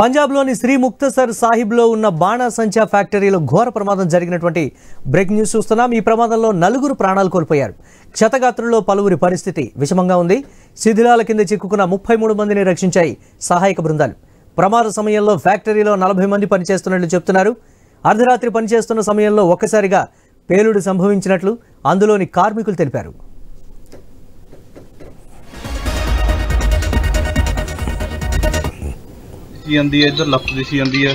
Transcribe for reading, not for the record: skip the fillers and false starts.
పంజాబ్లోని శ్రీ ముక్తసర్ సాహిబ్లో ఉన్న బాణాసంచా ఫ్యాక్టరీలో ఘోర ప్రమాదం జరిగినటువంటి బ్రేక్ న్యూస్ చూస్తున్నాం। ఈ ప్రమాదంలో 4 ప్రాణాలు కోల్పోయారు। క్షతగాత్రుల్లో పలువురి పరిస్థితి విషమంగా ఉంది। శిథిలాల కింద చిక్కుకున్న 33 మందిని రక్షించాయి సహాయక బృందాలు। ప్రమాద సమయంలో ఫ్యాక్టరీలో 40 మంది పనిచేస్తున్నట్లు చెప్తున్నారు। అర్ధరాత్రి పనిచేస్తున్న సమయంలో ఒక్కసారిగా పేలుడు సంభవించినట్లు అందులోని కార్మికులు తెలిపారు। आंदी है इधर लफ्ट दिसी आंदी है।